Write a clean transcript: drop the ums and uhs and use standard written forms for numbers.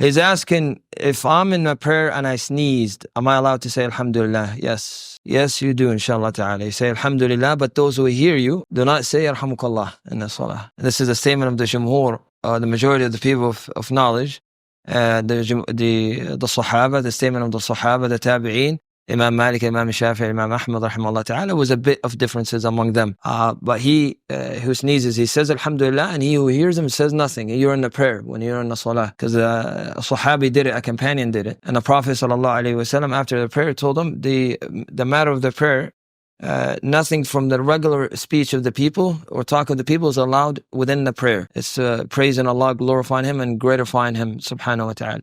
He's asking, if I'm in a prayer and I sneezed, am I allowed to say Alhamdulillah? Yes. Yes, you do, inshallah ta'ala. You say Alhamdulillah, but those who hear you do not say Yarhamukallah in the salah. This is a statement of the Jumhur, the majority of the people of knowledge, the Sahaba, the statement of the Sahaba, the Tabi'een, Imam Malik, Imam Shafi'i, Imam Ahmad, rahimahullah ta'ala, was a bit of differences among them. But he who sneezes, he says Alhamdulillah, and he who hears him says nothing. You're in the prayer when you're in the salah. Because a Sahabi did it, a companion did it. And the Prophet ﷺ, after the prayer, told him the matter of the prayer, nothing from the regular speech of the people or talk of the people is allowed within the prayer. It's praising Allah, glorifying Him, and gratifying Him, subhanahu wa ta'ala.